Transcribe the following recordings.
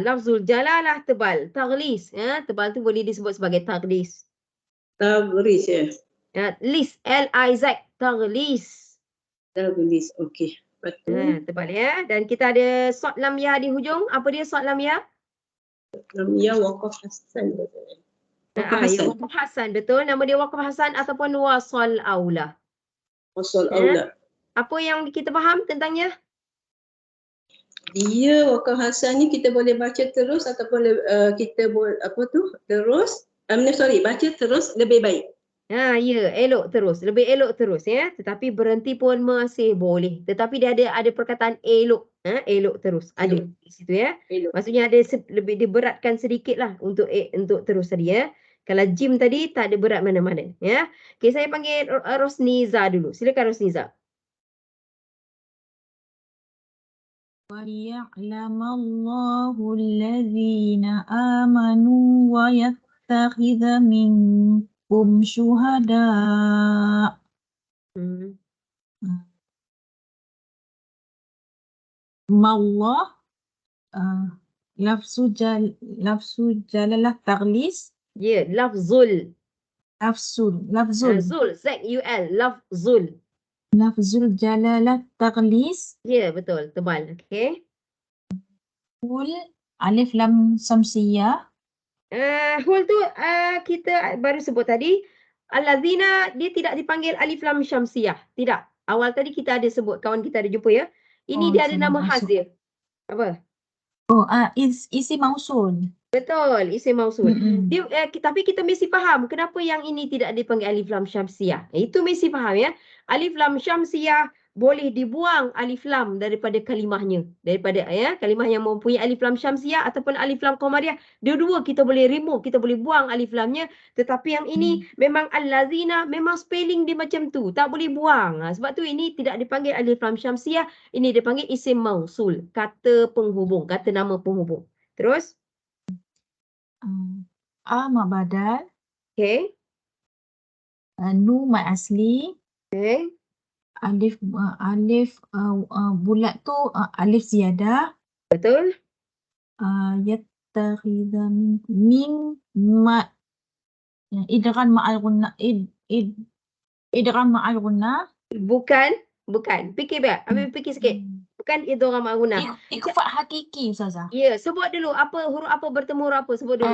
Lafzul jalalah tebal. Taghlis. Tebal tu boleh disebut sebagai taghlis. Taghlis ya. Lis. L-I-Z. Taghlis. Taghlis. Okey. Tebal ya. Dan kita ada sod lam ya di hujung. Apa dia sod lam ya? Lam ya waqaf hasan. Waqaf Ya, hasan. waqaf hasan. Betul. Nama dia waqaf hasan ataupun wasal aula. Wasal aula. Apa yang kita faham tentangnya? Dia waqaf hasan ni kita boleh baca terus ataupun kita boleh terus. Baca terus lebih baik. Ya, elok terus. Lebih elok terus ya. Tetapi berhenti pun masih boleh. Tetapi dia ada perkataan elok. Elok terus. Ada di situ ya. Elok. Maksudnya ada lebih diberatkan sedikit lah untuk terus tadi ya. Kalau jim tadi tak ada berat mana-mana ya. Okey, saya panggil Rosniza dulu. Silakan Rosniza. وَلِيَعْلَمَ اللَّهُ الَّذِينَ آمَنُوا وَيَتَّخِذَ مِنكُمْ شُهَدَاءَ. Allah lafzu jalalah taghlis. Ya, lafzul. Lafzul. Zul, Z-U-L, lafzul. Lafzul jalalah taghlis. Ya, betul. Tebal. Okey. Hul alif lam samsiyah. Hul tu kita baru sebut tadi. Allazina dia tidak dipanggil alif lam syamsiyah. Tidak. Awal tadi kita ada sebut, kawan kita ada jumpa ya. Ini dia ada nama khas dia. Apa? Isi mausul. Betul, isim mausul. Tapi kita mesti faham kenapa yang ini tidak dipanggil alif lam syamsiyah. Itu mesti faham ya. Alif lam syamsiyah boleh dibuang alif lam daripada kalimahnya. Daripada kalimah yang mempunyai alif lam syamsiyah ataupun alif lam qamariyah. Dua-dua kita boleh remove, kita boleh buang alif lamnya. Tetapi yang ini memang allazina, memang spelling dia macam tu. Tak boleh buang. Sebab tu ini tidak dipanggil alif lam syamsiyah. Ini dipanggil isim mausul. Kata penghubung, kata nama penghubung. Terus? Mak badal. Okey. Nu mat asli. Okey. Alif bulat tu alif ziyadah. Betul. Yattakhidha min mat idgham ma'al gunna idgham ma'al gunna. Bukan. Fikir biar. Ambil fikir sikit. Bukan idgham ma'al gunna. Ikhfa hakiki Ustazah. Ya, sebut dulu huruf apa bertemu huruf apa, sebut dulu.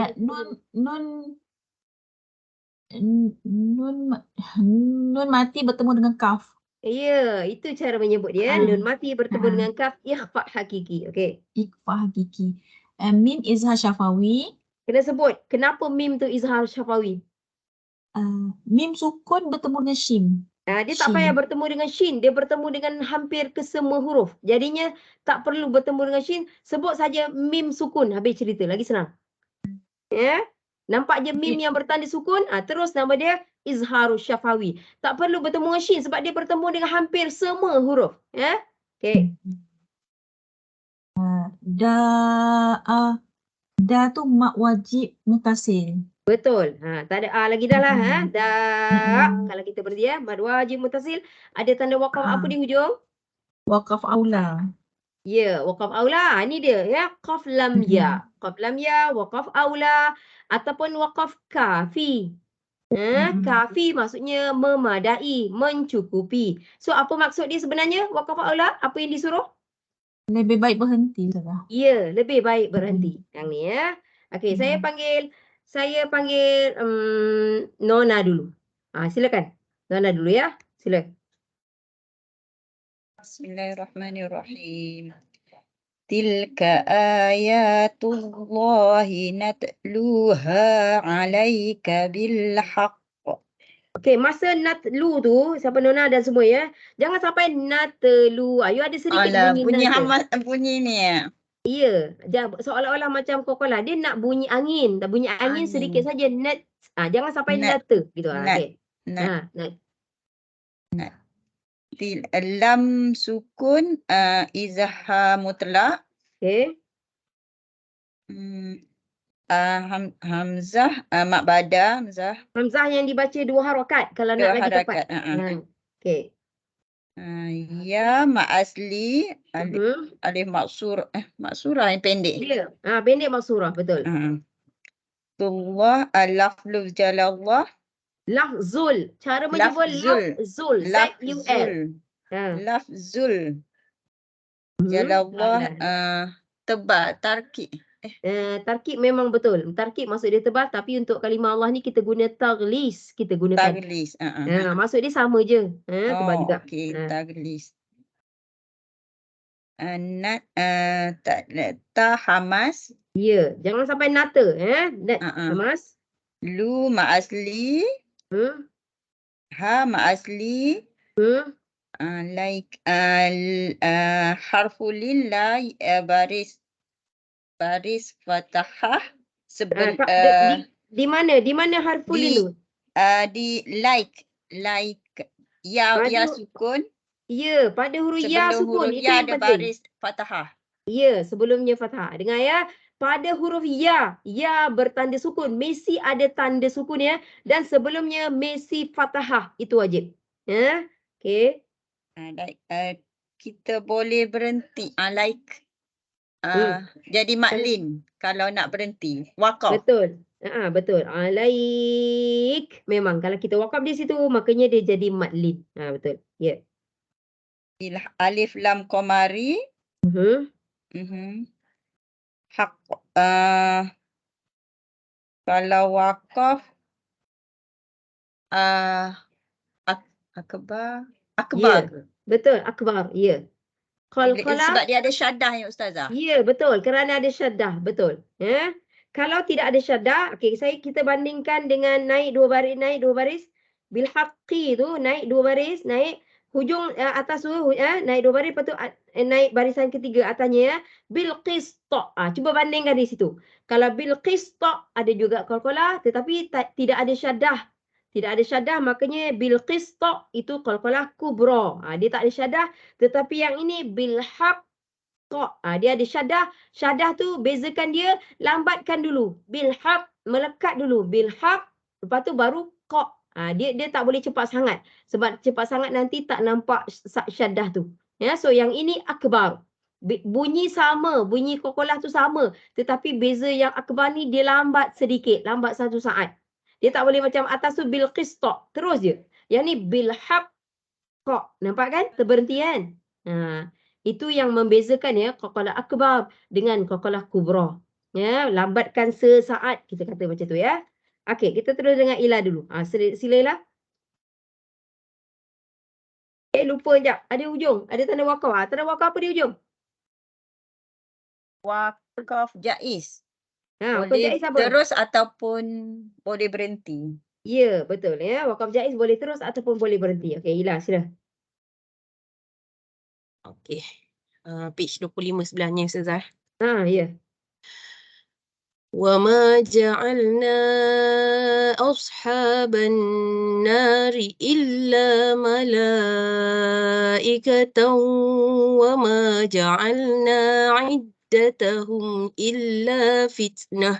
Nun mati bertemu dengan kaf. Ya, itu cara menyebut dia. Nun mati bertemu dengan kaf, ikhfa hakiki. Okey. Ikhfa hakiki. Mim izhar syafawi. Kena sebut kenapa mim tu izhar syafawi. Mim sukun bertemu dengan shim. Dia tak payah bertemu dengan shin, dia bertemu dengan hampir kesemua huruf. Jadinya tak perlu bertemu dengan shin, sebut saja mim sukun, habis cerita, lagi senang. Ya. Nampak je mim yang bertanda sukun, terus nama dia izharus syafawi. Tak perlu bertemu dengan shin sebab dia bertemu dengan hampir semua huruf. Ya. Okey. Da tu mak wajib mutasil. Betul. Tak ada lagi dah lah. Kalau kita berhenti mad wajib mutasil, ada tanda waqaf apa di hujung? Waqaf aula. Ya, waqaf aula. Ini dia ya, qaf lam ya. Qaf lam ya, waqaf aula ataupun waqaf kafi. Kafi maksudnya memadai, mencukupi. So apa maksud dia sebenarnya waqaf aula? Apa yang disuruh? Lebih baik berhenti Ustazah. Ya, lebih baik berhenti. Yang ni ya. Okey, saya panggil Nona dulu. Silakan. Nona dulu ya. Silakan. Bismillahirrahmanirrahim. Tilka ayatullahi natluha 'alaika bil haqq. Okey, masa natlu tu, siapa Nona dan semua ya, jangan sampai natlu. You ada sedikit bunyi ni ya. Ya, seolah-olah macam Coca-Cola. Dia nak bunyi angin. Tak bunyi angin sedikit saja. Nat. Jangan sampai nata gitu. Okey. Nat. Lam sukun izhar mutlaq. Okey. Hamzah mak bada hamzah. Hamzah yang dibaca 2 harakat kalau nak lagi tepat. Okey. Ya mak asli Mhm. alif maksurah yang pendek. Ya. Pendek maksurah, betul. Tullah lafluz jalallah Lafzul. Cara menyebut lafzul lafzul. Z-U-L. lafzul jalallah tebal tarkib. Tarkib memang betul. Tarkib maksud dia tebal, tapi untuk kalimah Allah ni kita guna taglis. Kita gunakan. Taglis. Maksud dia sama je. Tebal Oh, juga. okey, taglis. Hamas. Ya, jangan sampai nata. Hamas. Lu mak asli. Ha mak asli. Harfu lillah baris fathah Di mana harful itu? di like ya sukun. Ya, pada huruf ya Sebelum sukun. huruf Itu ya yang ada penting. baris fathah. Ya, sebelumnya fathah. Dengar ya. Pada huruf ya bertanda sukun. Mesti ada tanda sukun ya. Dan sebelumnya mesti fathah. Itu wajib. Okey. Kita boleh berhenti. Jadi maklin kalau nak berhenti. Waqaf. Betul. Betul. Alaik. Memang kalau kita wakaf di situ, makanya dia jadi madlin. Betul. Ya. Alif lam qamari. Hak. Kalau wakaf akbar. Ya. Betul. Akbar. Ya. Sebab dia ada syaddah ya Ustazah. Ya, betul. Kerana ada syaddah. Betul. Kalau tidak ada syaddah, kita bandingkan dengan naik dua baris. Bil haqqi tu naik dua baris, naik hujung atas tu naik dua baris, lepas tu naik barisan ketiga atasnya bil qista. Cuba bandingkan di situ. Kalau bil qista ada juga qalqalah tetapi tidak ada syaddah. Tidak ada syaddah, makanya bil qista itu qalqalah kubra. Dia tak ada syaddah, tetapi yang ini bil haqq. Dia ada syaddah. Syaddah tu bezakan dia, lambatkan dulu. Bil haq, melekat dulu. Bil haq, lepas tu baru qa. Dia tak boleh cepat sangat. Sebab cepat sangat nanti tak nampak syaddah tu. So yang ini akbar. Bunyi sama, bunyi qalqalah tu sama. Tetapi beza yang akbar ni dia lambat sedikit. Lambat satu saat. Dia tak boleh macam atas tu bil qista. Terus je. Yang ni bil haq qa. Nampak kan? Terberhenti kan? Itu yang membezakan ya qalqalah akbar dengan qalqalah kubra. Lambatkan sesaat, kita kata macam tu ya. Okey, kita terus dengan Ila dulu. Sila Ila. Lupa sekejap. Ada ujung, ada tanda wakaf. Tanda wakaf apa di ujung? Wakaf jaiz. Wakaf Boleh jaiz apa? terus ataupun boleh berhenti. Ya, betul ya. Wakaf jaiz boleh terus ataupun boleh berhenti. Okey, Ila sila. Okey. Page 25 sebelahnya Ustazah. Ya. وَمَا جَعَلْنَا أَصْحَابَ النَّارِ إِلَّا مَلَائِكَةً وَمَا جَعَلْنَا عِدَّتَهُمْ إِلَّا فِتْنَةً.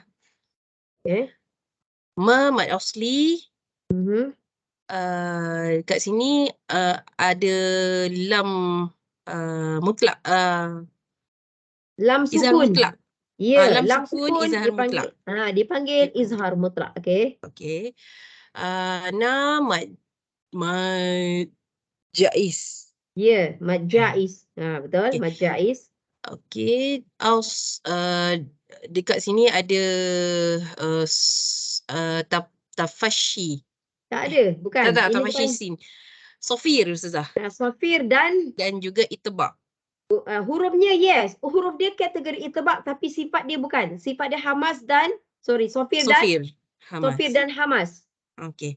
Ma mad asli. Kat sini ada lam mutlak. Lam Izhar sukun. mutlak. Ya, lam sukun izhar mutlak. Dipanggil izhar mutlak. Okey. Okey. Na mad jaiz. Ya, mad jaiz. Betul, Okey. mad jaiz. Okey. Dekat sini ada tafashi. Tak ada, bukan. Tak, Ini tafashi bukan. sin. Sofir Ustazah. Safir dan juga itibak. hurufnya yes. Huruf dia kategori itibak tapi sifat dia bukan. Sifat dia hamas dan sofir dan hamas. Okey.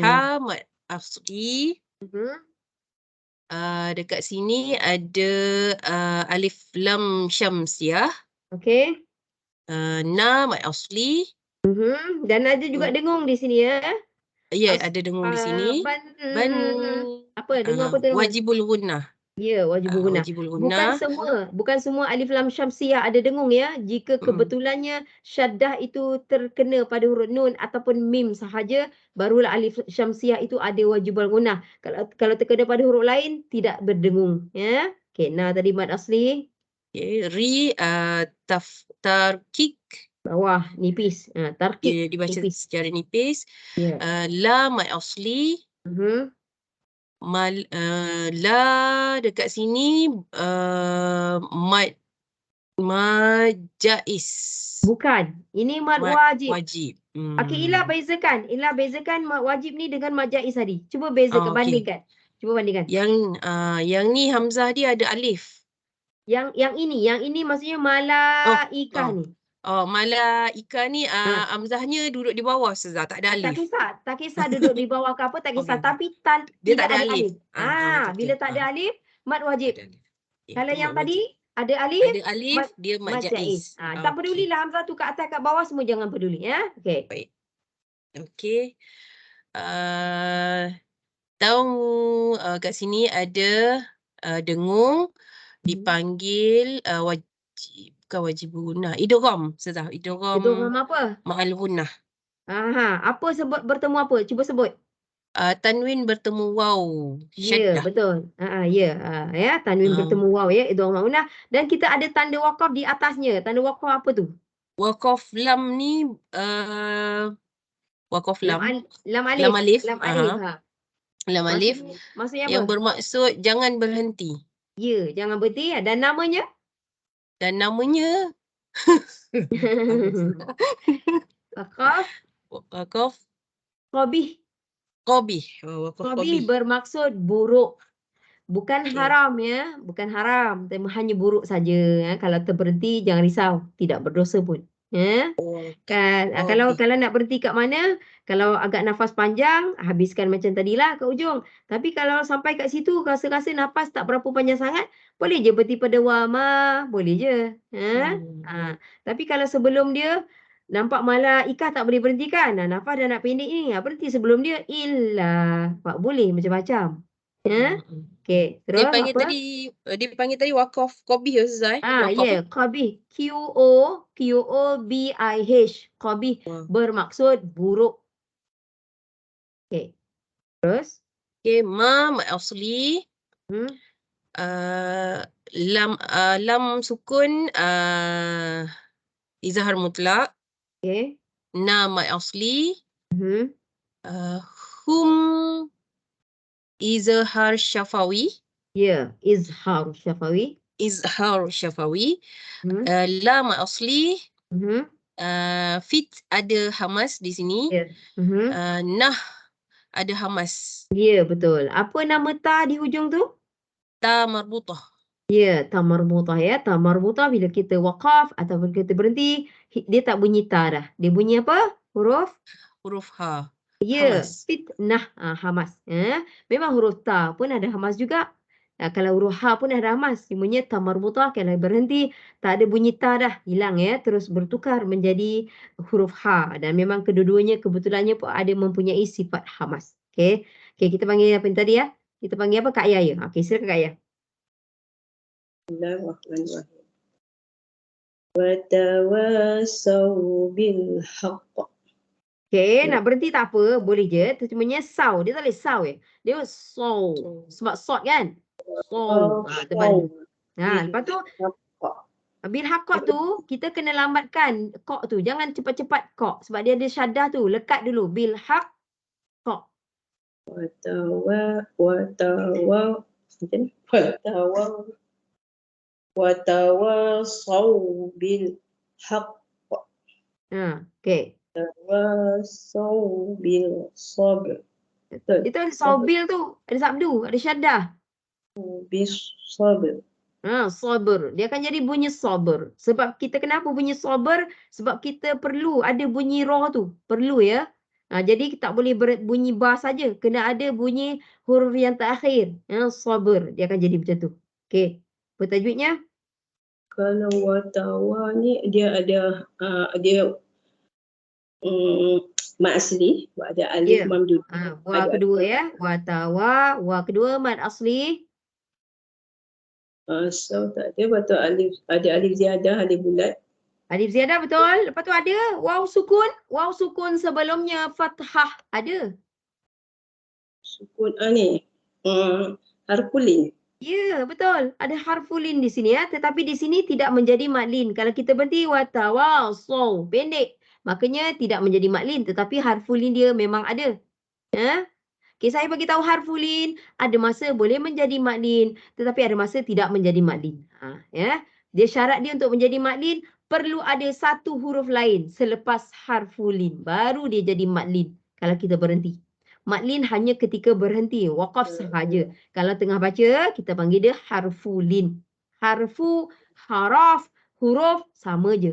Ha mad asli. Dekat sini ada alif lam syamsiah. Okey. Na mad asli. Dan ada juga dengung di sini ya. Ya, ada dengung di sini. Apa dengung apa tu? Wajibul gunnah. Ya, wajib berguna. wajibul Bukan guna. semua alif lam syamsiah ada dengung ya. Jika kebetulannya syaddah itu terkena pada huruf nun ataupun mim sahaja, barulah alif syamsiah itu ada wajibul guna. Kalau terkena pada huruf lain tidak berdengung ya. Okey, nah tadi mad asli Ri tarkik bawah nipis. Tarkik dia dibaca nipis. secara nipis. Ya. La mad asli. La dekat sini mad jaiz. Bukan. Ini mad Mad wajib. wajib. Okey, Ila bezakan mad wajib ni dengan mad jaiz tadi. Cuba bezakan, Okey. bandingkan. Cuba bandingkan. Yang ni hamzah dia ada alif. Yang ini maksudnya malaikah ni. Malaika ni hamzahnya duduk di bawah Ustazah, tak ada alif. Tak kisah duduk di bawah ke apa, tak kisah. Okey. Tapi Dia tidak tak ada ada alif. alif. Bila tak ada alif, mad wajib. Tak ada alif. Okey, Kalau itu yang mad tadi wajib. ada alif, Ada alif, dia mad jaiz. Tak pedulilah hamzah tu kat atas kat bawah semua jangan peduli ya. Okey. Baik. Okey. Tahu kat sini ada dengung dipanggil bukan wajib guna. Idgham, Ustazah. Itu Idgham apa? ma'al gunnah. Apa sebut bertemu apa? Cuba sebut. Tanwin bertemu waw. Ya, Syaddah. betul. Ya, tanwin bertemu waw ya, idgham ma'unah, dan kita ada tanda waqaf di atasnya. Tanda waqaf apa tu? Waqaf lam ni waqaf lam. Lam Lam alif. alif. Lam alif Maksudnya yang apa? bermaksud jangan berhenti. Ya, jangan berhenti dan namanya Dan namanya waqaf waqaf qabih. qabih. Waqaf Qabih qabih. bermaksud buruk. Bukan Okey. haram ya, bukan haram, tapi hanya buruk saja ya. Kalau terberhenti jangan risau, tidak berdosa pun. Ya. Kan kalau nak berhenti kat mana? Kalau agak nafas panjang, habiskan macam tadilah ke ujung. Tapi kalau sampai kat situ rasa-rasa nafas tak berapa panjang sangat, boleh je berhenti pada wama, boleh je. Tapi kalau sebelum dia nampak malaikah tak boleh berhenti kan? Nafas dah nak pendek ni, berhenti sebelum dia illa. Tak boleh macam-macam. Ya. Okey, terus Dia panggil tadi waqaf qabih Ustazah. ya, qabih. Qobih. Qabih bermaksud buruk. Okey. Terus Okey, mad asli. Lam sukun izhar mutlak. okey. Mad asli. Hum izhar syafawi. Ya, izhar syafawi. Lam asli. Fit ada hamas di sini. Ya. Nah ada hamas. Ya, betul. Apa nama ta di hujung tu? Ta marbutah. Ya, ta marbutah ya. Ta marbutah bila kita waqaf ataupun kita berhenti, dia tak bunyi ta dah. Dia bunyi apa? Huruf Ha. ya, Hamas. fitnah, hamas. Memang huruf ta pun ada hamas juga. Kalau huruf ha pun ada hamas. Semuanya ta marbutah kalau berhenti tak ada bunyi ta dah, hilang ya, terus bertukar menjadi huruf ha, dan memang kedua-duanya kebetulannya pun ada mempunyai sifat hamas. Okey. Kita panggil apa tadi ya? Kita panggil apa? Kak Yaya. Okey, silakan Kak Yaya. Bismillahirrahmanirrahim. Wa tawassaw bil haqq. Okey, nak berhenti tak apa, boleh je. Cumanya saw, dia tak boleh saw ya. Dia saw. Sebab sod kan? Saw. Terbalik. Lepas tu bil haqqah tu kita kena lambatkan kok tu. Jangan cepat-cepat kok sebab dia ada syaddah tu. Lekat dulu bil haqqah. Wa tawassaw bil haqq. Okey. Tawassaw bil sabr. Betul. Itu saubil tu ada sabdu, ada syaddah. Bis sabr. Sabar. Dia akan jadi bunyi sabar. Sebab kita kenapa bunyi sabar? Sebab kita perlu ada bunyi roh tu. Perlu ya. Jadi tak boleh bunyi ba saja. Kena ada bunyi huruf yang terakhir. Sabar. Dia akan jadi macam tu. Okey. Apa tajwidnya? Kalau watawa ni dia ada mad asli, ada alif mamdud. Wa kedua ya. Watawa. Wa kedua mad asli. So tak ada. Lepas tu ada alif ziyadah, alif bulat. Alif ziyadah betul. Lepas tu ada waw sukun. Waw sukun sebelumnya fathah. Ada. Sukun ni. Harfulin. Ya, betul. Ada harfulin di sini ya. Tetapi di sini tidak menjadi maklin. Kalau kita berhenti watawasaw, pendek. Makanya tidak menjadi maklin. Tetapi harfulin dia memang ada. Ya. Okay, saya bagi tahu harfulin. Ada masa boleh menjadi maklin. Tetapi ada masa tidak menjadi maklin. Ya. Dia syarat dia untuk menjadi maklin. Perlu ada satu huruf lain selepas harfulin. Baru dia jadi maklin. Kalau kita berhenti. Maklin hanya ketika berhenti. Waqaf sahaja. Kalau tengah baca, kita panggil dia harfulin. Harfu, haraf, huruf sama je.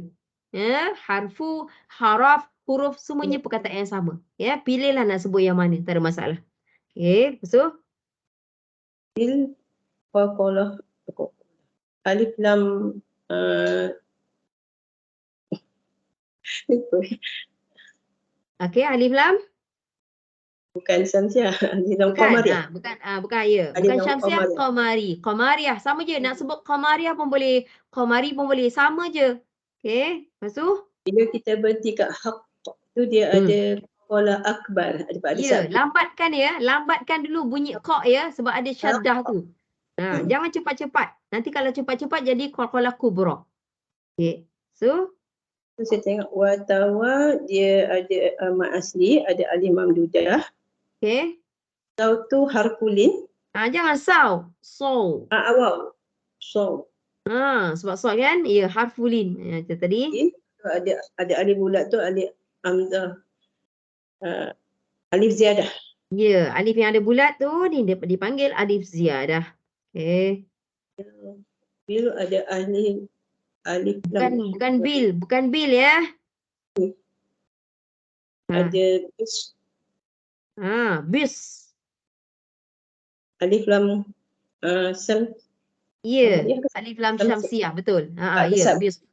Ya, harfu, haraf, huruf semuanya perkataan yang sama. Ya, pilihlah nak sebut yang mana, tak ada masalah. Okey, lepas tu Qalqalah. Alif lam okey, alif lam bukan Syamsiah, alif lam bukan, Qamariyah. bukan ya. Alif Bukan lam Syamsiah, Qamari. Qamariyah sama je, nak sebut Qamariyah pun boleh, Qamari pun boleh, sama je. Okey, lepas tu Bila kita berhenti kat haq tu dia ada qala akbar, ada ya, satu. lambatkan dulu bunyi qa ya, sebab ada syaddah tu. Jangan cepat-cepat. Nanti kalau cepat-cepat jadi qalqalah kubra. Okey. So, Saya tengok watawa dia ada mat asli, ada alif mamdudah. okey. Taw tu harfulin. Jangan saw. Saw. Wow. So Sebab saw kan? Ya, harfulin. Itu tadi. ada alif bulat tu alif hamzah. Alif ziyadah. Ya, alif yang ada bulat tu ni dipanggil alif ziyadah. Okey. Bil ada alif lam. Bukan bil ya. Ada Bis. alif lam sam. Ya, Ya, alif lam Syamsiah. syamsiah betul. Ada Ya, sab. bis.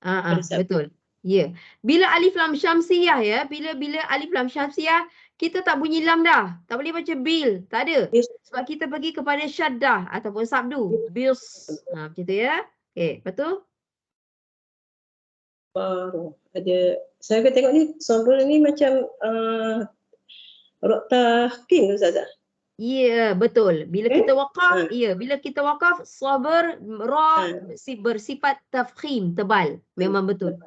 Ada sab. Betul. Ya. Bila alif lam syamsiah ya, bila alif lam syamsiah, kita tak bunyi lam dah. Tak boleh baca bil, tak ada. Bis. Sebab kita pergi kepada syaddah ataupun sabdu. Bis. Macam tu ya. Okey, lepas tu Baru ada saya akan tengok ni sabur ni macam rok tahqiq Ustazah. ya, betul. Bila kita waqaf, bila kita waqaf sabar bersifat tafkhim, tebal. Memang betul.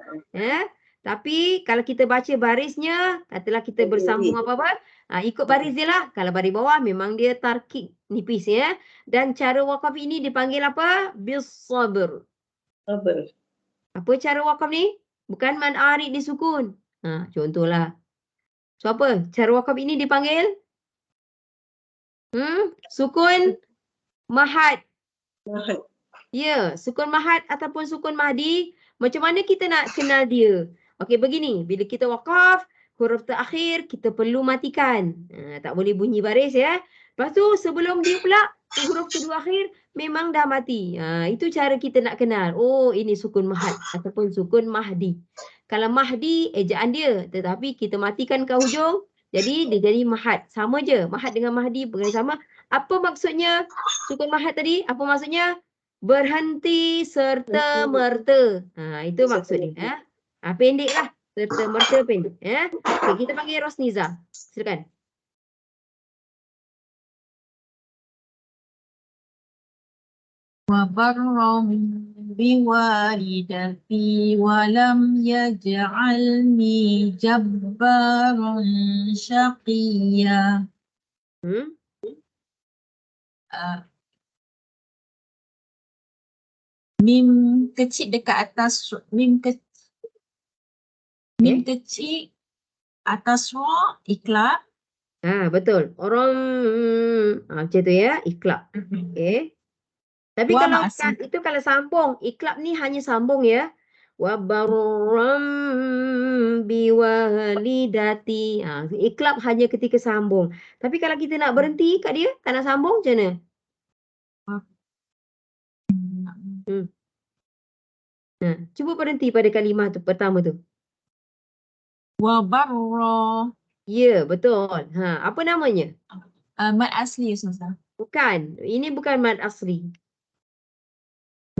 Tapi kalau kita baca barisnya, katalah kita bersambung apa-apa, ikut baris dia lah. Kalau baris bawah memang dia tarkik nipis ya. Dan cara waqaf ini dipanggil apa? Bis sabr. Sabar. Apa cara waqaf ni? Bukan mad arid disukun. Contohlah. So apa? Cara waqaf ini dipanggil sukun mahad. Mahad. Ya, sukun mahad ataupun sukun mahdi. Macam mana kita nak kenal dia? Okey, begini. Bila kita waqaf, huruf terakhir kita perlu matikan. Tak boleh bunyi baris ya. Lepas tu sebelum dia pula, huruf kedua akhir memang dah mati. Itu cara kita nak kenal. Oh, ini sukun mahad ataupun sukun mahdi. Kalau mahdi, ejaan dia. Tetapi kita matikan ke hujung. Jadi dia jadi mahad. Sama je. Mahad dengan mahdi bukan sama. Apa maksudnya sukun mahad tadi? Apa maksudnya? Berhenti serta merta. Itu maksudnya. Pendek lah. Serta merta pendek. Okay, kita panggil Rosniza. Silakan. وبرا بوالدتي ولم يجعلني جبارا شقيا. Mim kecil dekat atas mim kecil atas ra iklab. Betul. Orang macam tu ya, iklab. Okey. Tapi kalau itu kalau sambung, iklab ni hanya sambung ya. Wa barram biwalidati. Iklab hanya ketika sambung. Tapi kalau kita nak berhenti kat dia, tak nak sambung macam mana? Cuba berhenti pada kalimah tu pertama tu. Wa barra. Ya, betul. Apa namanya? Mad asli Ustazah. Bukan. Ini bukan mad asli.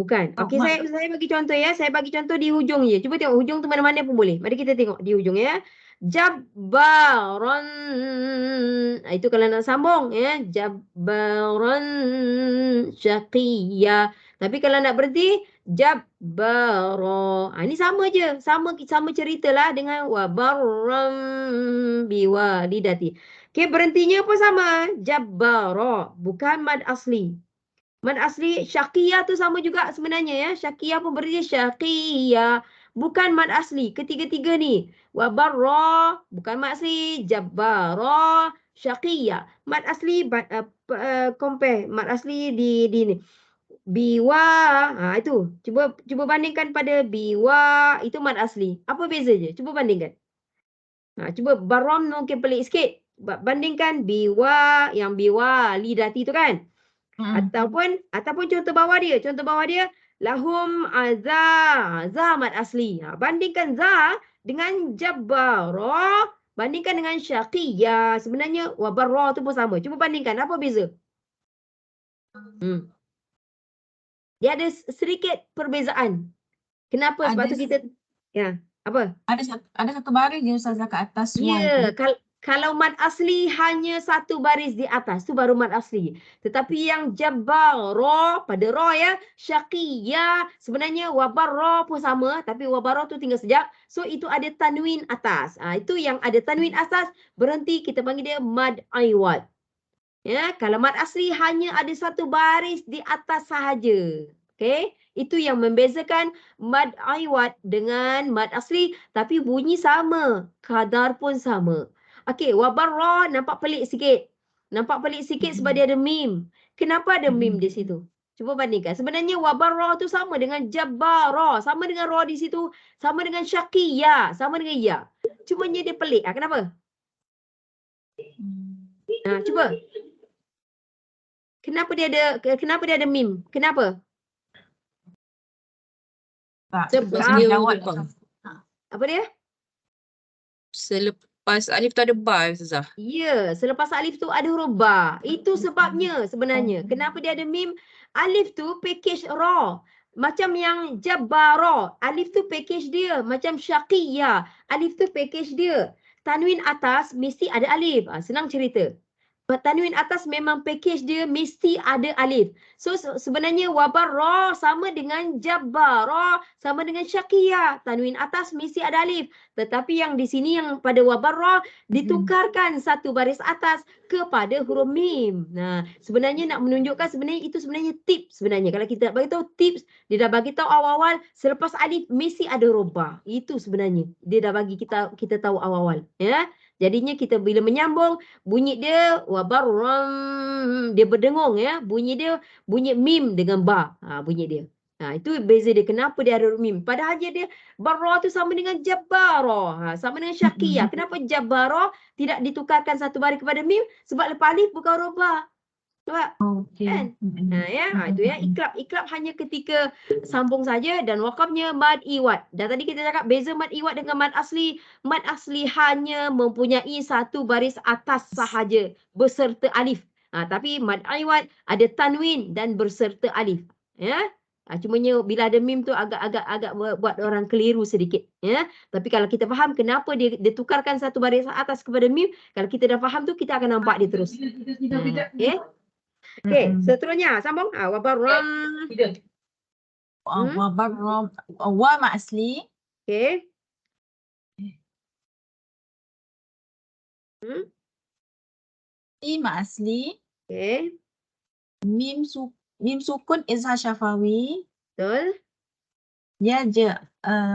Bukan. Oh, Okey, saya bagi contoh ya. Saya bagi contoh di hujung je. Cuba tengok hujung tu mana-mana pun boleh. Mari kita tengok di hujung ya. Jabbaran. Itu kalau nak sambung ya. Jabbaran syaqiyya. Tapi kalau nak berhenti jabbara. Ini sama je. Sama ceritalah dengan wa barram biwalidati. Okey, berhentinya pun sama. Jabbara. Bukan mad asli. Mad asli syaqiyah tu sama juga sebenarnya ya. Syaqiyah pun berarti syaqiyah. Bukan mad asli. Ketiga-tiga ni. Wa barra. Bukan mad asli. Jabbara. Syaqiyah. Mad asli compare. Mad asli di ni. Biwa. Itu. Cuba bandingkan pada biwa. Itu mad asli. Apa beza je? Cuba bandingkan. Cuba baram mungkin pelik sikit. Bandingkan biwa. Yang biwa lidati tu kan. Ataupun contoh bawah dia. Contoh bawah dia lahum za mad asli. Bandingkan za dengan jabbara, bandingkan dengan syaqiyah. Sebenarnya wa barra tu pun sama. Cuba bandingkan apa beza? Dia ada sedikit perbezaan. Kenapa? Sebab tu kita apa? Ada satu baris je Ustazah kat atas Ya, kalau mad asli hanya satu baris di atas, tu baru mad asli. Tetapi yang jabbara pada ra ya, syaqiyah, sebenarnya wabarra pun sama, tapi wabarra tu tinggal sejak. So itu ada tanwin atas. Itu yang ada tanwin atas, berhenti kita panggil dia mad aiwad. Ya, kalau mad asli hanya ada satu baris di atas sahaja. Okey, itu yang membezakan mad aiwad dengan mad asli, tapi bunyi sama, kadar pun sama. Okey, wabarra nampak pelik sikit. Nampak pelik sikit sebab dia ada mim. Kenapa ada mim di situ? Cuba bandingkan. Sebenarnya wabarra tu sama dengan jabbara, sama dengan ra di situ, sama dengan syaqiyah, sama dengan ya. Cuma dia pelik. Kenapa? Cuba. Kenapa dia ada mim? Kenapa? Sebab apa dia? Selepas alif tu ada ba, Ustazah. Ya, selepas alif tu ada huruf ba. Itu sebabnya sebenarnya. Kenapa dia ada mim? Alif tu package ra. Macam yang jabbara. Alif tu package dia. Macam syaqiyah. Alif tu package dia. Tanwin atas mesti ada alif. Senang cerita. Tanwin atas memang package dia mesti ada alif. So sebenarnya wabarra sama dengan jabbara, sama dengan syaqiyah. Tanwin atas mesti ada alif. Tetapi yang di sini yang pada wabarra ditukarkan satu baris atas kepada huruf mim. Sebenarnya nak menunjukkan itu sebenarnya tips sebenarnya. Kalau kita nak bagi tahu tips, dia dah bagi tahu awal-awal selepas alif mesti ada huruf ba. Itu sebenarnya. Dia dah bagi kita tahu awal-awal, ya. Jadinya kita bila menyambung, bunyi dia wabarram, dia berdengung ya. Bunyi mim dengan ba. Bunyi dia. Itu beza dia. Kenapa dia ada mim? Padahal dia barra tu sama dengan jabbara. Sama dengan syaqiyah. Kenapa jabbara tidak ditukarkan satu baris kepada mim? Sebab lepas alif bukan huruf ba. Nampak? Kan? Itu ya. Iklab hanya ketika sambung saja dan wakafnya mad iwad. Dan tadi kita cakap beza mad iwad dengan mad asli. Mad asli hanya mempunyai satu baris atas sahaja beserta alif. Tapi mad iwad ada tanwin dan berserta alif. Ya. Cumanya bila ada mim tu agak buat orang keliru sedikit, ya. Tapi kalau kita faham kenapa dia tukarkan satu baris atas kepada mim, kalau kita dah faham tu kita akan nampak dia terus. Okey. Okey, seterusnya sambung. Wabarram. Wabarram. Wa mak asli. Okey. I mak asli. Okey. Mim sukun izhar syafawi. Betul. Ya je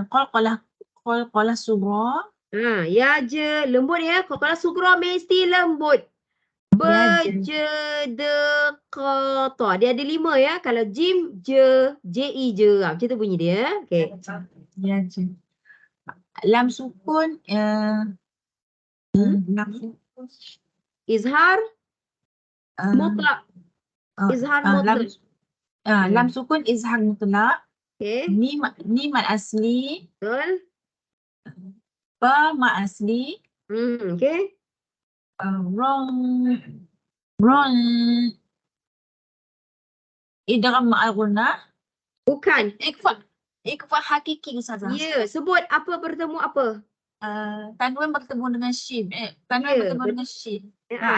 qalqalah sughra. Ya je lembut ya. Kalau sughra mesti lembut. Berjedekata. Dia ada 5 ya. Kalau jim, je, ji, je. Macam tu bunyi dia. Okey. Ya je. Lam sukun. Lam sukun. Izhar mutlak. Izhar mutlak. Lam sukun izhar mutlak. Okey. Ni mad asli. Betul. Ba mad asli. Okey. Ron idgham ma'al ghunna. Bukan. Ikhfa hakiki Ustazah. Ya, sebut apa bertemu apa? Tanwin bertemu dengan shin. Tanwin Ya, bertemu dengan shin.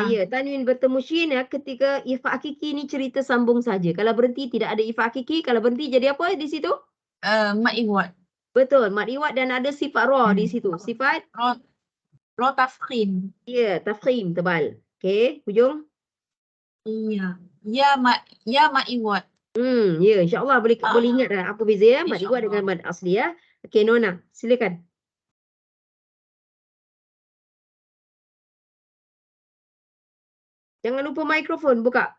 Ya, tanwin bertemu shin ya, ketika ifa hakiki ni cerita sambung saja. Kalau berhenti tidak ada ifa hakiki, kalau berhenti jadi apa di situ? Mat iwat. Betul, mad iwad dan ada sifat ra di situ. Sifat Ro tafkhim. ya, tafkhim tebal. Okey, hujung. Iya. Ya mat iwat. Ya, insya-Allah boleh ingat dah apa beza ya mad iwad dengan InsyaAllah. mad asli ya. Okey, Nona, silakan. Jangan lupa mikrofon buka.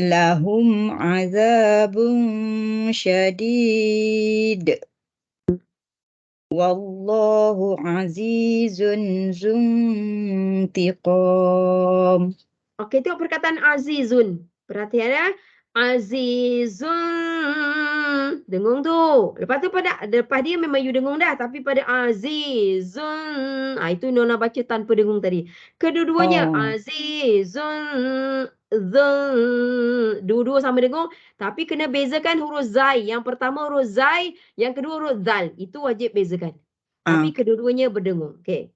Lahum azabun syadid. Wallahu azizun zuntiqam. Okey, tengok perkataan azizun. Perhatian ya. Azizun. Dengung tu. Lepas tu lepas dia memang you dengung dah. Tapi pada azizun. Itu Nona baca tanpa dengung tadi. Kedua-duanya. Azizun. Dua-dua sama dengung. Tapi kena bezakan huruf zai. Yang pertama huruf zai. Yang kedua huruf zal. Itu wajib bezakan. Tapi kedua-duanya berdengung. Okey.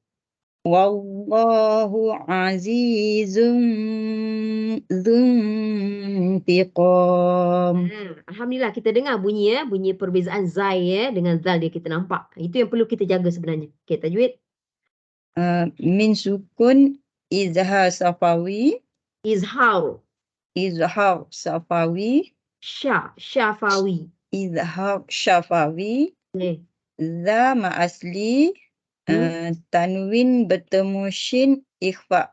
Wallahu azizun zuntiqam. Alhamdulillah kita dengar bunyi ya, bunyi perbezaan zai ya dengan zal dia kita nampak. Itu yang perlu kita jaga sebenarnya. Okey, tajwid. Min sukun izhar safawi. Izhar. Izhar safawi. Syafawi. Izhar syafawi. Okey. Za ma asli. Tanwin bertemu shin ikhfa.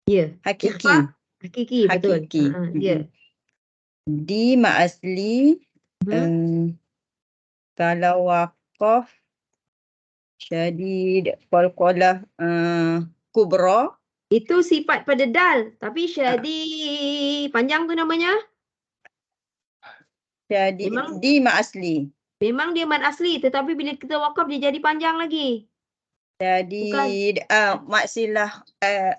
Ya. Hakiki. Ikhfa, hakiki betul. Hakiki. Ya. Di ma asli. Kalau waqaf syadid qalqalah kubra. Itu sifat pada dal, tapi syadi panjang tu namanya? Syadid di ma asli. Memang dia mad asli, tetapi bila kita wakaf dia jadi panjang lagi. Jadi maksilah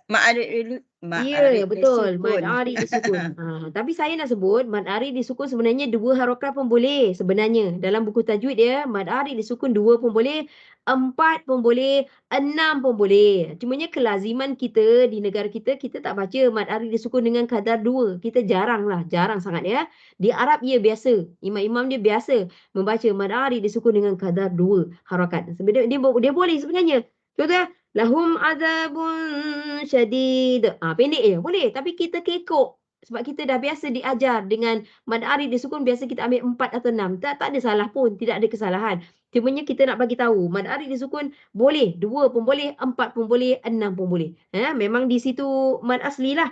ma'arif Ya, betul. Mad disukun. ari disukun. Tapi saya nak sebut mad ari disukun sebenarnya 2 harakat pun boleh sebenarnya. Dalam buku tajwid dia, mad ari disukun 2 pun boleh, 4 pun boleh, 6 pun boleh. Cumanya kelaziman kita di negara kita tak baca mad ari disukun dengan kadar 2. Kita jarang sangat ya. Di Arab ia biasa. Imam-imam dia biasa membaca mad ari disukun dengan kadar 2 harakat. Sebenarnya dia boleh sebenarnya. Contoh lahum azabun syadid. Pendek je. Boleh. Tapi kita kekok. Sebab kita dah biasa diajar dengan mad ari disukun. Biasa kita ambil 4 atau 6. Tak ada salah pun. Tidak ada kesalahan. Cumanya kita nak bagi tahu. Mad ari disukun boleh. 2 pun boleh. 4 pun boleh. 6 pun boleh. Memang di situ mad asli lah.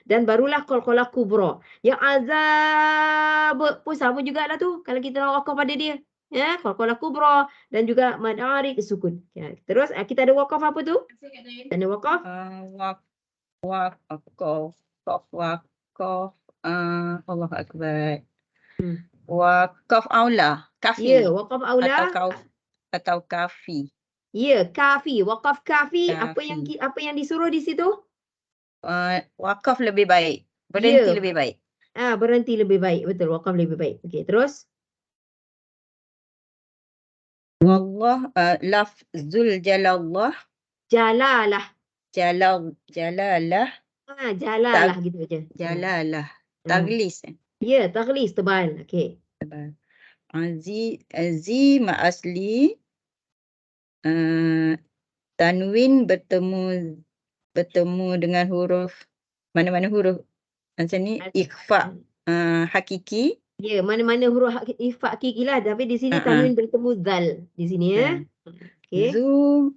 Dan barulah qalqalah kubra. Yang azab pun sama jugalah tu. Kalau kita nak wakaf pada dia. Qalqalah kubra dan juga mad ari disukun. Terus kita ada wakaf apa tu? Ada wakaf? Wakaf. Allahu akbar. Wakaf aula. Kafi. Ya, wakaf aula atau kafi. Ya, kafi. Wakaf kafi. Apa yang disuruh di situ? Wakaf lebih baik. Berhenti lebih baik. Berhenti lebih baik. Betul, wakaf lebih baik. Okey, terus. Allah lafzul jalallah. Jalalah. Jalalah. Jalalah gitu aja. Jalalah. Taglis. Ya, taglis tebal. Okey. Tebal. Azi ma asli. Tanwin bertemu dengan huruf mana-mana huruf macam ni ikhfa hakiki. Ya, mana-mana huruf ikhfa hakiki lah. Tapi di sini tanwin bertemu zal. Di sini ya. Okey. Zu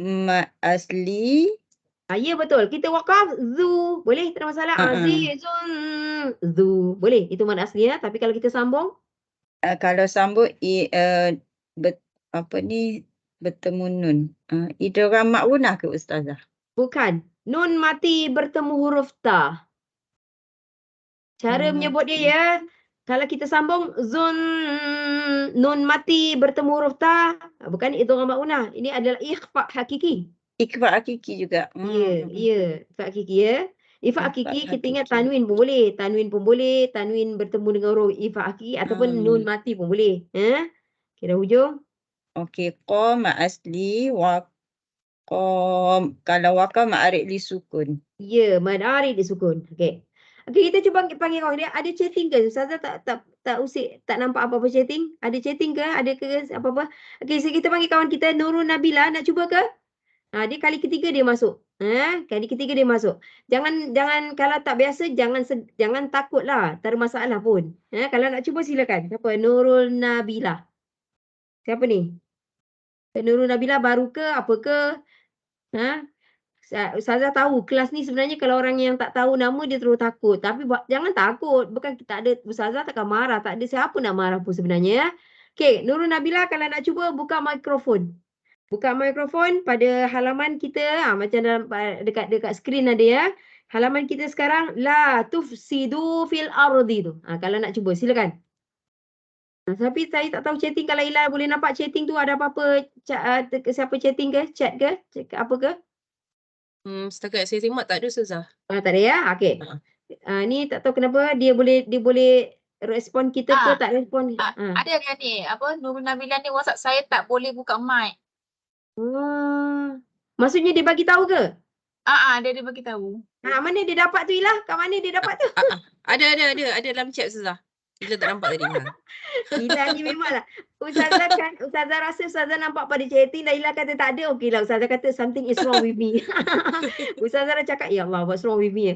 ma asli. Ya betul. Kita wakaf zu. Boleh, tak ada masalah. Azizun zu. Boleh. Itu mad asli ya. Tapi kalau kita sambung. Kalau sambung bertemu nun. Idgham ma'unah ke Ustazah? Bukan. Nun mati bertemu huruf ta. Cara menyebut dia ya. Kalau kita sambung zun nun mati bertemu huruf ta, bukan idgham ma'unah. Ini adalah ikhfa hakiki. Ikhfa hakiki juga. Ya, ikhfa hakiki ya. Ifat hakiki kita ingat tanwin pun boleh. Tanwin pun boleh. Tanwin bertemu dengan huruf ifat hakiki ataupun nun mati pun boleh. Kira hujung. Okey, qa ma asli wa qa kalau waqaf ma'arif li sukun. Ya, madarik disukun. Okey. Okey, kita cuba panggil kawan dia. Ada chatting ke? Ustazah tak usik, tak nampak apa-apa chatting. Ada chatting ke? Ada ke apa-apa? Okey, so kita panggil kawan kita Nurul Nabila. Nak cuba ke? Dia kali ketiga dia masuk. Kali ketiga dia masuk. Jangan kalau tak biasa jangan takutlah. Tak ada masalah pun. Kalau nak cuba silakan. Siapa? Nurul Nabila. Siapa ni? Nurul Nabila baru ke apa ke? Ustazah tahu kelas ni sebenarnya kalau orang yang tak tahu nama dia terus takut. Tapi jangan takut. Bukan kita ada Ustazah takkan marah. Tak ada siapa nak marah pun sebenarnya. Okey, Nurul Nabila kalau nak cuba buka mikrofon. Buka mikrofon pada halaman kita, macam dalam dekat skrin ada ya. Halaman kita sekarang la tufsidu fil ardi tu. Kalau nak cuba silakan. Tapi saya tak tahu chatting, kalau Ila boleh nampak chatting tu ada apa-apa siapa chatting ke, chat ke, apa ke? Setakat saya tengok tak ada Ustazah. Tak ada ya. Okey. Ni tak tahu kenapa dia boleh respon kita ke tak respon. Ada kan ni, apa Nurul Nabila ni WhatsApp saya tak boleh buka mic. Maksudnya dia bagi tahu ke? Dia bagi tahu. Mana dia dapat tu Ila? Kat mana dia dapat tu? Ada dalam chat Ustazah. Ila tak nampak tadi. Ila ni memanglah. Ustazah rasa Ustazah nampak pada chatting dan Ila kata tak ada. Okeylah, Ustazah kata something is wrong with me. Ustazah dah cakap, ya Allah, what's wrong with me?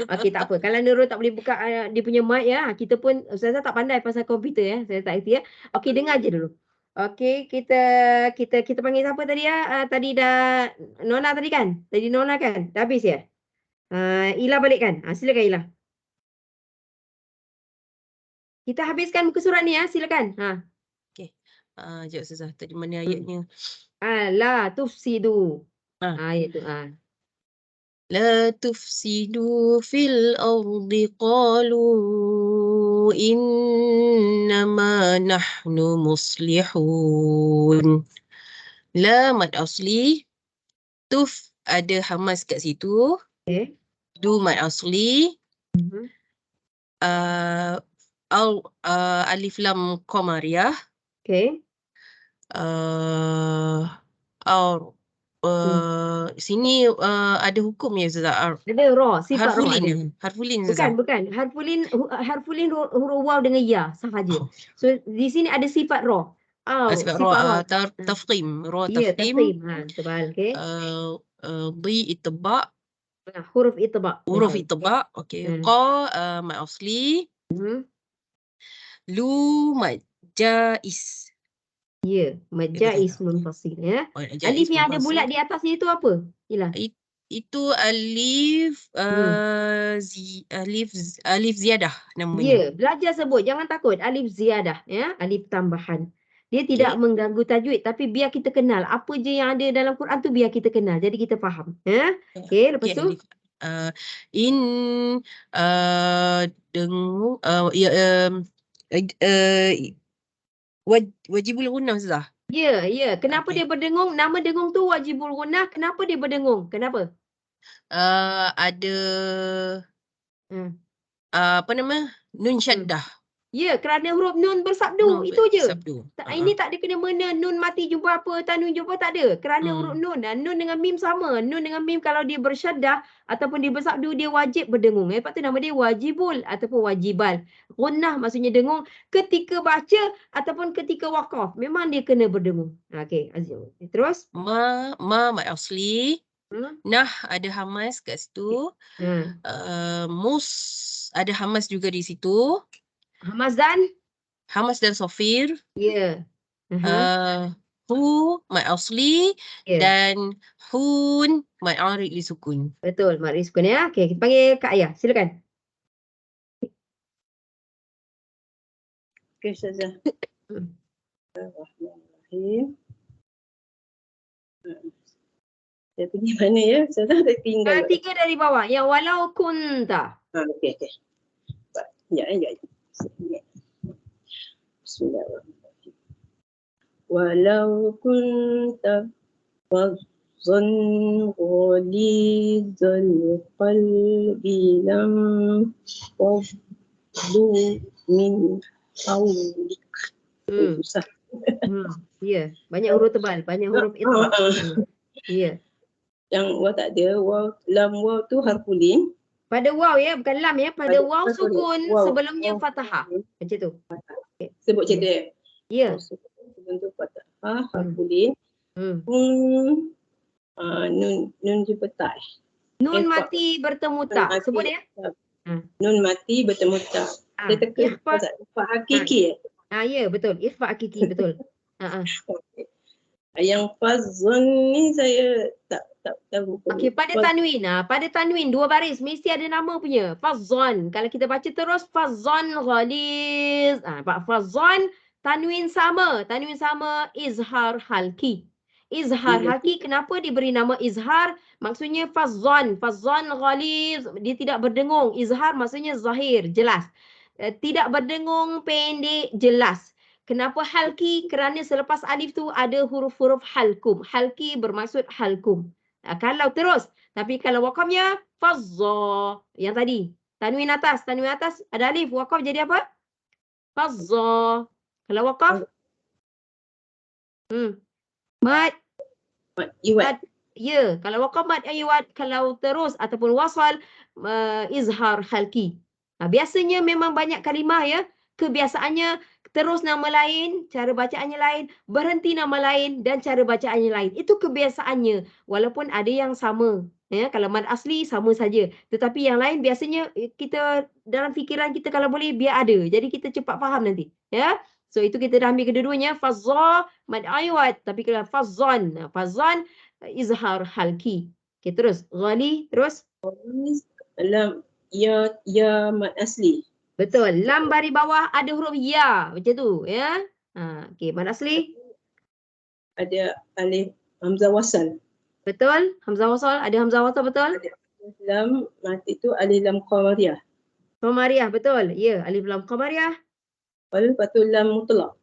Okey, tak apa. Kalau Nurul tak boleh buka dia punya mic ya, kita pun Ustazah tak pandai pasal komputer ya. Saya tak erti ya. Okey, dengar je dulu. Okey, kita panggil siapa tadi ya? Tadi dah Nona tadi kan? Tadi Nona kan? Dah habis ya? Ila balik kan? Silakan Ila. Kita habiskan muka surat ni ya, silakan. Sekejap Ustazah. Tadi mana ayatnya? La tufsidu. Ayat tu. La tufsidu fil ardi qalu innama nahnu muslihun. La mad asli. Tuf ada hamas kat situ. Okey. Du mad asli. Alif lam qamariyah. Okey. Sini ada hukum ya Ustazah. Ada ra, sifat ra ada. Harfulin Ustazah. Bukan. Harfulin huruf waw dengan ya sahaja. So di sini ada sifat ra. Sifat ra tafkhim. Ra Ya, tafkhim. tebal. Okey. Di itba. Huruf itba. Huruf itba. Okey. Qa mad asli. Lu mad jaiz. Ya, majais munfasil ya. Alif yang ada bulat di atasnya itu apa? Ila. Itu alif alif ziyadah namanya. Ya, belajar sebut, jangan takut. Alif ziyadah ya, alif tambahan. Dia tidak mengganggu tajwid, tapi biar kita kenal apa je yang ada dalam Quran tu, biar kita kenal. Jadi kita faham, ya. Okey, lepas tu wajibul gunnah Ustazah. Ya. Kenapa dia berdengung? Nama dengung tu wajibul gunnah. Kenapa dia berdengung? Kenapa? Ada apa nama? Nun syaddah. Ya, kerana huruf nun bersabdu. Itu je. Bersabdu. Ini tak ada kena mena nun mati jumpa apa, tanwin jumpa, tak ada. Kerana huruf nun. Nun dengan mim sama. Nun dengan mim kalau dia bersyaddah ataupun dia bersabdu, dia wajib berdengung. Lepas tu nama dia wajibul ataupun wajibal. Gunnah maksudnya dengung ketika baca ataupun ketika waqaf. Memang dia kena berdengung. Okey, Azim. Terus. Ma mad asli. Nah ada hamas kat situ. Mus ada hamas juga di situ. Hamas dan sofir. Ya. Hu mad asli dan hun mad arid li sukun. Betul, mad sukun ya. Okey, kita panggil Kak Ayah. Silakan. Okey, Ustazah. Bismillahirrahmanirrahim. Saya pergi mana ya? Ustazah dah tinggal. 3 dari bawah. Yang walau kunta. Okey. Ya. Bismillahirrahmanirrahim. Walau kunta fazzan ghalidhal qalbi lam faddu min hawlik. Susah. Ya, banyak huruf tebal, banyak huruf itbaq. Ya. Yang waw tak ada, waw, lam waw tu harfulin. Pada waw ya, bukan lam ya. Pada waw sorry, sukun waw, sebelumnya waw. fathah. Macam tu. Sebut cerita. Ya. Sebelum tu fathah, harfulin. Nun jumpa tak. Nun mati bertemu tak. Sebut ya. Nun mati bertemu tak. Dia teka ikhfa hakiki. Ya, betul. Ikhfa hakiki, betul. Yang fazzon ni saya tak tahu. Okey, pada tanwin. Pada tanwin 2 baris mesti ada nama punya. Fazzon. Kalau kita baca terus fazzon ghaliz. Fazzon tanwin sama. Tanwin sama izhar halki. Izhar halki, kenapa diberi nama izhar? Maksudnya fazzon. Fazzon ghaliz. Dia tidak berdengung. Izhar maksudnya zahir, jelas. Tidak berdengung, pendek, jelas. Kenapa halki? Kerana selepas alif tu ada huruf-huruf halkum. Halki bermaksud halkum. Kalau terus. Tapi kalau wakafnya fazza. Yang tadi. Tanwin atas ada alif. Wakaf jadi apa? Fazza. Kalau wakaf? Mad. Iwad. Ya. Kalau wakaf mad iwad. Kalau terus ataupun wasal izhar halki. Biasanya memang banyak kalimah ya. Kebiasaannya terus nama lain, cara bacaannya lain, berhenti nama lain dan cara bacaannya lain. Itu kebiasaannya. Walaupun ada yang sama. Ya, kalau mad asli sama saja. Tetapi yang lain biasanya kita dalam fikiran kita kalau boleh biar ada. Jadi kita cepat faham nanti. Ya. So itu kita dah ambil kedua-duanya. Fazza, mad iwad. Tapi kalau fazzan. Fazzan, izhar halki. Okay, terus. Ghali, terus. Lam, ya mad asli. Betul. Lam baris bawah ada huruf ya. Macam tu. Ya. Okey. Mad asli. Ada alif hamzah wasal. Betul. Hamzah wasal. Ada hamzah wasal, betul. Ada lam mati tu alif lam qamariyah. Qamariyah, betul. Ya. Alif lam qamariyah. Lepas tu lam mutlaq.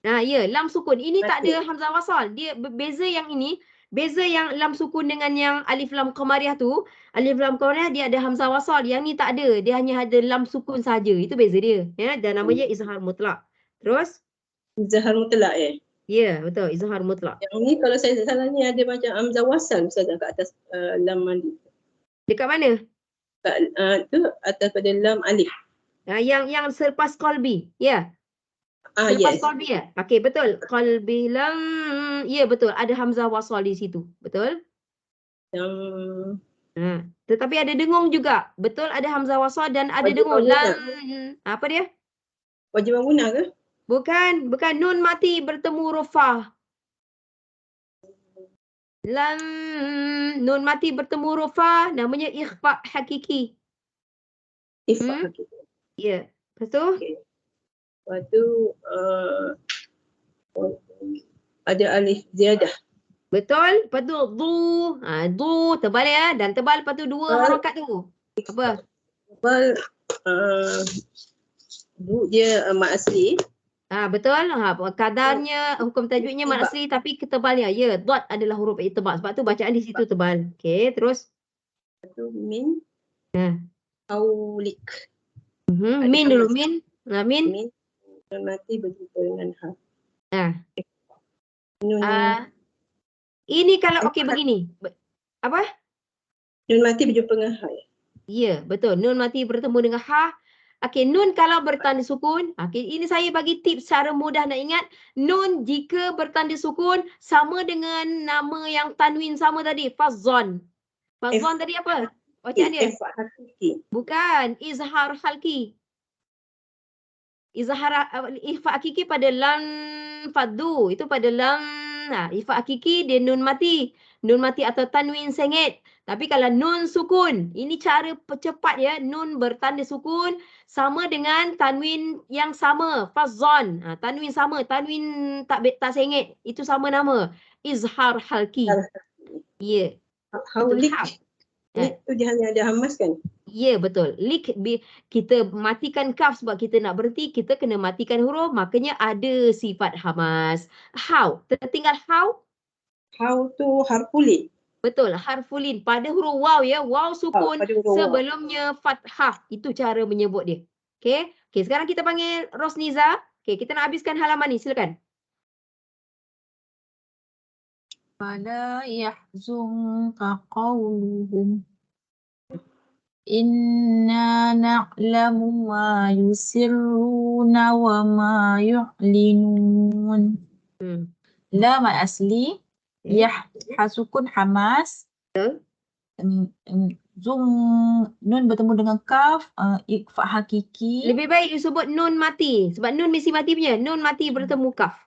Ya. Lam sukun. Ini tak ada hamzah wasal. Dia beza yang ini. Beza yang lam sukun dengan yang alif lam qamariyah tu. Alif lam qamariyah dia ada hamzah wasal. Yang ni tak ada. Dia hanya ada lam sukun saja. Itu beza dia. Ya. Dan namanya izhar mutlak. Terus? Izhar mutlak Ya, betul. Izhar mutlak. Yang ni kalau saya tak salah ni ada macam hamzah wasal Ustazah kat atas lam mandi. Dekat mana? Tu atas pada lam alif. Yang selepas qalbi. Ya. Selepas qalbi ya? Okey, betul. Qalbi lam. Ya, betul. Ada hamzah wasal di situ. Betul? Tetapi ada dengung juga. Betul, ada hamzah wasal dan ada dengung. Lam. Apa dia? Wajib guna ke? Bukan. Nun mati bertemu huruf fa. Lam. Nun mati bertemu huruf fa. Namanya ikhfa hakiki. Ikhfa hakiki. Ya. Lepas tu? Lepas tu ada alif ziyadah. Betul. Lepas tu du tebal ya. Dan tebal lepas tu 2 harakat tu. Apa? Tebal du dia mad asli. Betul. Kadarnya hukum tajwidnya mad asli tapi ketebalnya. Ya, dot adalah huruf itbaq. Sebab tu bacaan di situ tebal. Okey, terus. Lepas tu min. Haulik. Min dulu min. Min. Min mati berjumpa dengan ha. Ini kalau okey begini. Apa? Nun mati berjumpa dengan ha. Ya, betul. Nun mati bertemu dengan ha. Okey, nun kalau bertanda sukun. Okey, ini saya bagi tips cara mudah nak ingat. Nun jika bertanda sukun sama dengan nama yang tanwin sama tadi. Fazzan. Fazzan tadi apa? Bacaan dia? Bukan. Izhar halki. Izhar ikhfa hakiki pada lam faddu. Itu pada lam. Ikhfa hakiki dia nun mati. Nun mati atau tanwin sengit. Tapi kalau nun sukun, ini cara cepat ya. Nun bertanda sukun sama dengan tanwin yang sama. Fazzan. Tanwin sama. Tanwin tak sengit. Itu sama nama. Izhar halki. Ya. Haulik. Itu dia hanya ada hamas kan? Ya, betul. Kita matikan kaf sebab kita nak berhenti. Kita kena matikan huruf. Makanya ada sifat hamas. How. Tertinggal how. How tu harfulin. Betul, harfulin pada huruf waw ya. Waw sukun pada huruf waw. sebelumnya fathah. Itu cara menyebut dia. Okey. Okey, sekarang kita panggil Rosniza. Okey, kita nak habiskan halaman ni, silakan. Fala yahzunka qawluhum. Inna na'lamu ma yusirruna wa ma yu'linun. La mad asli, Okey. hasukun hamas. Zung nun bertemu dengan kaf, ikhfa hakiki. Lebih baik you sebut nun mati. Sebab nun mesti mati punya. Nun mati bertemu kaf.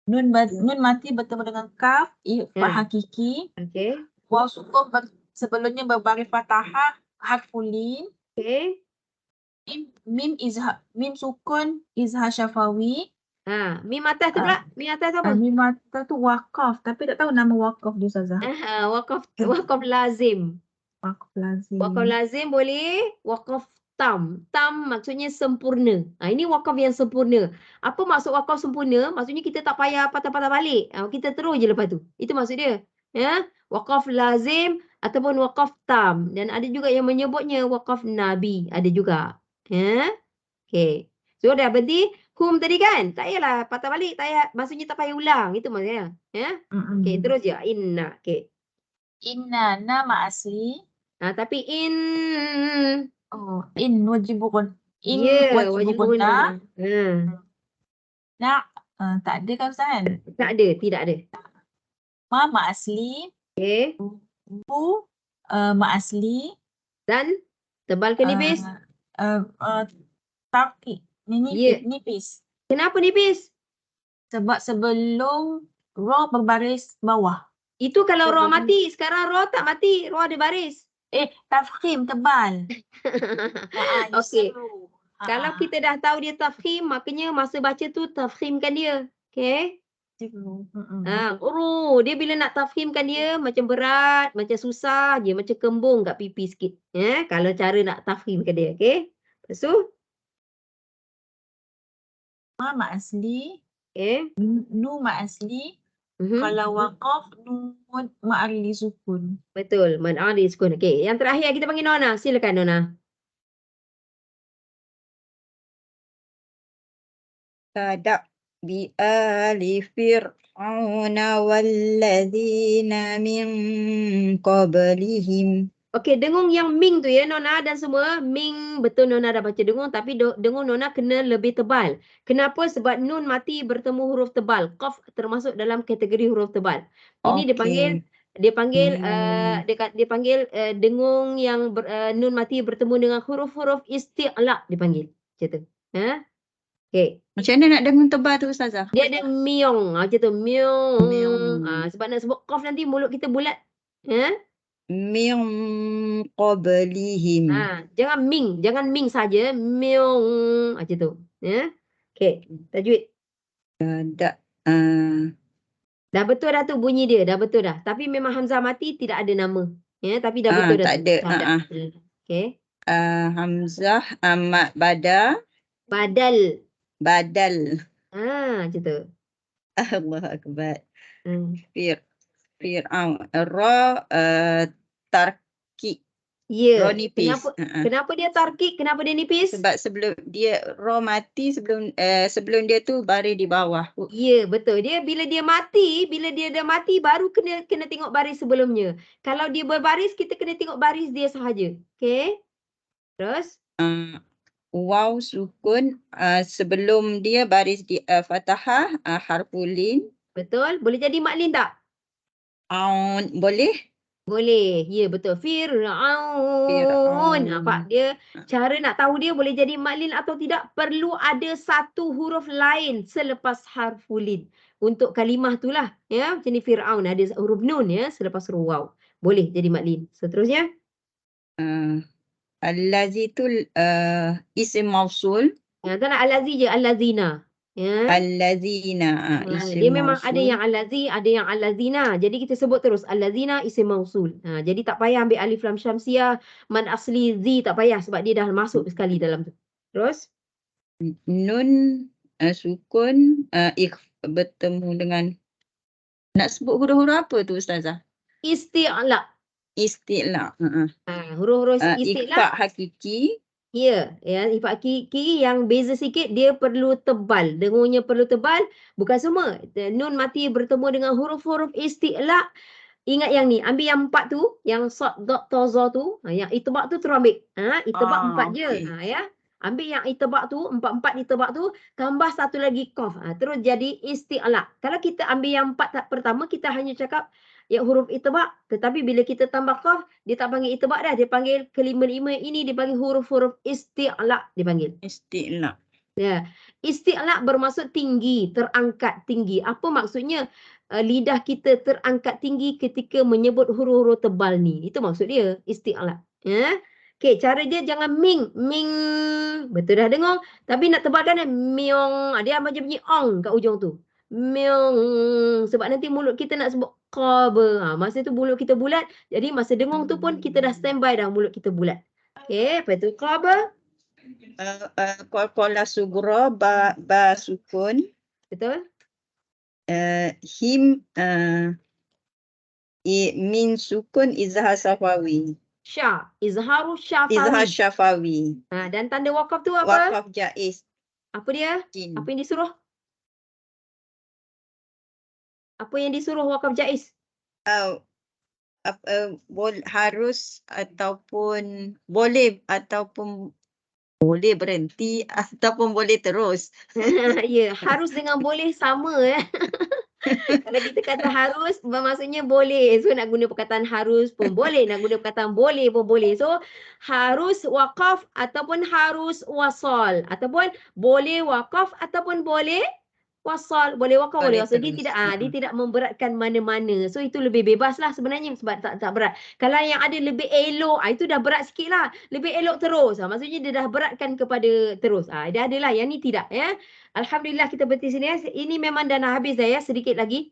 Nun mati bertemu dengan kaf, ikhfa hakiki. Okey. Waw sukun sebelumnya berbaris fathah, harfulin. Okey. Mim sukun izhar syafawi. Mim atas tu pula. Mim atas tu apa? Mim atas tu wakaf, tapi tak tahu nama wakaf dia Ustazah. Wakaf lazim. Wakaf lazim. Wakaf lazim boleh. Wakaf tam. Tam maksudnya sempurna. Ini wakaf yang sempurna. Apa maksud wakaf sempurna? Maksudnya kita tak payah patah-patah balik. Kita terus je lepas tu. Itu maksud dia. Ya, wakaf lazim ataupun wakaf tam. Dan ada juga yang menyebutnya wakaf nabi. Ada juga. Ya. Okey. So dah berhenti hum tadi kan? Tak payahlah patah balik. Tak payah, maksudnya tak payah ulang. Itu maksudnya. Ya. Okey, terus je. Inna. Okey. Inna nama asli. Tapi in. In wajib bukan. In Ya, wajib bukan. Nak. Tak ada kan Ustaz kan? Tak ada, tidak ada. Ma asli. Okey. Bu ma asli. Dan tebal ke nipis? Tapi nipis. Kenapa nipis? Sebab sebelum ra berbaris bawah. Itu kalau ra mati. Sekarang ra tak mati. Ra ada baris. Tafkhim tebal. Okey. Kalau kita dah tahu dia tafkhim, maknanya masa baca tu tafkhimkan dia. Okey. Dia bila nak tafkhimkan dia macam berat, macam susah je, macam kembung kat pipi sikit. Kalau cara nak tafkhimkan dia. Okey. Lepas tu Ma asli. Okey. Nu ma asli. Kalau waqaf nun ma'arli sukun. Betul, ma'arli sukun. Okey, yang terakhir kita panggil Nona. Silakan Nona. Kada bi ali fir'auna walladzina min qablihim. Okey, dengung yang ming tu ya Nona dan semua. Ming betul Nona dah baca dengung, tapi dengung Nona kena lebih tebal. Kenapa? Sebab nun mati bertemu huruf tebal. Qaf termasuk dalam kategori huruf tebal. Ini dia panggil dengung yang nun mati bertemu dengan huruf-huruf isti'la dipanggil. Macam tu. Okey. Macam mana nak dengung tebal tu Ustazah? Dia ada miong macam tu. Miong. Sebab nak sebut qaf nanti mulut kita bulat. Min qablihim. Jangan ming saja. Miong macam tu. Okey, tajwid. Dah betul dah tu bunyi dia, dah betul dah. Tapi memang hamzah mati tidak ada nama. Tapi dah betul dah. Tak ada. Okey. Hamzah amat badal. Macam tu. Allahu akbar. Fir'aun. Ra tarkik. Ya. Ra nipis. Kenapa dia tarkik? Kenapa dia nipis? Sebab sebelum dia ra mati sebelum dia tu baris di bawah. Ya, betul. Bila dia dah mati baru kena tengok baris sebelumnya. Kalau dia berbaris kita kena tengok baris dia sahaja. Okey. Terus Waw sukun sebelum dia baris di fathah harfulin. Betul. Boleh jadi maklin tak? Boleh? Boleh. Ya, betul. Fir'aun. Nampak dia cara nak tahu dia boleh jadi maklin atau tidak perlu ada satu huruf lain selepas harfulin. Untuk kalimah tu lah. Ya, macam ni Fir'aun ada huruf nun ya selepas huruf waw. Boleh jadi maklin. Seterusnya. Allazi tu isim mausul. Tak nak allazi je, allazina. Ya. Allazina isim dia memang mausul. ada yang allazi, ada yang allazina. Jadi kita sebut terus allazina isim mausul. Jadi tak payah ambil alif lam syamsiah, man asli zi, tak payah sebab dia dah masuk sekali dalam tu. Terus nun sukun bertemu dengan, nak sebut huruf-huruf apa tu Ustazah? isti'la. Isti'la. Huruf-huruf Ikhfa isti'la. hakiki. Ya, ifa kiri yang beza sikit dia perlu tebal. Dengunya perlu tebal, bukan semua. Nun mati bertemu dengan huruf-huruf isti'la. Ingat yang ni, ambil yang 4 tu, yang sad, dot, ta, za tu, yang itibak tu terus ambil. Itibak 4 je. Okey. Ya. Ambil yang itibak tu, 4 itibak tu, tambah satu lagi qaf. Terus jadi isti'la. Kalau kita ambil yang 4 pertama, kita hanya cakap ya huruf itibak. Tetapi bila kita tambah qaf, dia tak panggil itibak dah. Dia panggil kelima-lima ini dipanggil huruf-huruf isti'la dipanggil. Isti'la. Ya, isti'la bermaksud tinggi, terangkat tinggi. Apa maksudnya? Lidah kita terangkat tinggi ketika menyebut huruf-huruf tebal ni. Itu maksud dia, isti'la. Ya. Okey, cara dia jangan ming, ming. Betul dah dengar. Tapi nak tebalkan miong. Dia macam bunyi ong kat ujung tu. Miong. Sebab nanti mulut kita nak sebut qaba. Masa tu mulut kita bulat. Jadi masa dengung tu pun kita dah standby dah mulut kita bulat. Okey, lepas tu qaba. Qalqalah sughra ba sukun. Betul? Him min sukun izhar safawi. Sya. Izharu syafawi. Izhar syafawi. Dan tanda wakaf tu apa? Waqaf jaiz. Apa dia? Jin. Apa yang disuruh? Apa yang disuruh wakaf jaiz? Harus ataupun boleh ataupun boleh berhenti ataupun boleh terus. Ya, harus dengan boleh sama ya. Kalau kita kata harus, bermaksudnya boleh. So nak guna perkataan harus pun boleh, nak guna perkataan boleh pun boleh. So harus wakaf ataupun harus wasal, ataupun boleh wakaf ataupun boleh wasal, boleh wakaf boleh Boleh wasal. Dia terus. tidak dia tidak memberatkan mana-mana. So itu lebih bebas lah sebenarnya sebab tak berat. Kalau yang ada lebih elok, itu dah berat sikit lah. Lebih elok terus. Maksudnya dia dah beratkan kepada terus. Dia adalah, yang ni tidak ya. Alhamdulillah kita berhenti sini ya. Ini memang dah nak habis dah ya, sedikit lagi.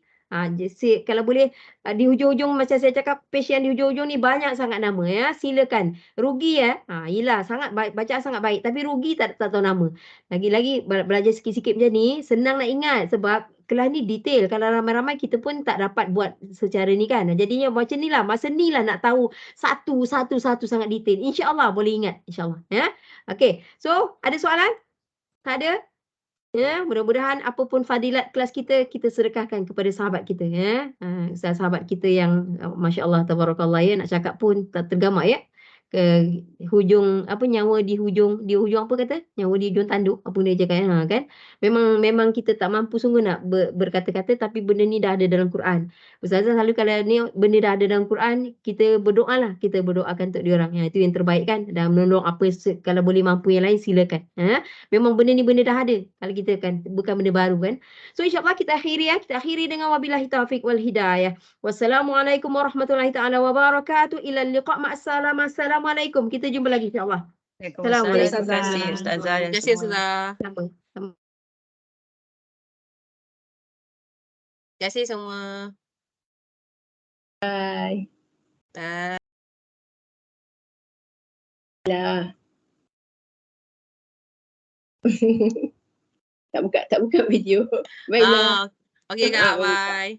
Kalau boleh di hujung-hujung macam saya cakap, page yang di hujung-hujung ni banyak sangat nama ya. Silakan. Rugi ya. Yelah sangat baik, bacaan sangat baik tapi rugi tak tahu nama. Lagi-lagi belajar sikit-sikit macam ni senang nak ingat sebab kelas ni detail. Kalau ramai-ramai kita pun tak dapat buat secara ni kan. Jadinya macam ni lah, masa ni lah nak tahu satu sangat detail. InsyaAllah boleh ingat. InsyaAllah ya. Okay. So ada soalan? Tak ada? Ya, mudah-mudahan apapun fadilat kelas kita sedekahkan kepada sahabat kita ya. Sahabat kita yang masya-Allah tabarakallah ya, nak cakap pun tak tergamak ya. Ke hujung nyawa di hujung apa kata? Nyawa di hujung tanduk apa dia cakap kan. Memang kita tak mampu sungguh nak berkata-kata tapi benda ni dah ada dalam Quran. Ustazah selalu kalau ni benda dah ada dalam Quran, kita berdoalah, kita berdoakan untuk diorang. Itu yang terbaik kan. Dan menolong apa kalau boleh mampu yang lain silakan. Memang benda ni benda dah ada. Kalau kita kan bukan benda baru kan. So insya-Allah kita akhiri ya. Kita akhiri dengan wabillahi taufik wal hidayah. Wassalamualaikum warahmatullahi taala wabarakatuh. Ila liqa' ma'assalam. Assalamualaikum. Kita jumpa lagi insya-Allah. Waalaikumsalam. Terima kasih Ustazah dan Terima kasih semua. Ustazah. Sama. Terima kasih semua. Bye. Bye. Lah. Tak buka video. Baiklah. Okey Kak, bye.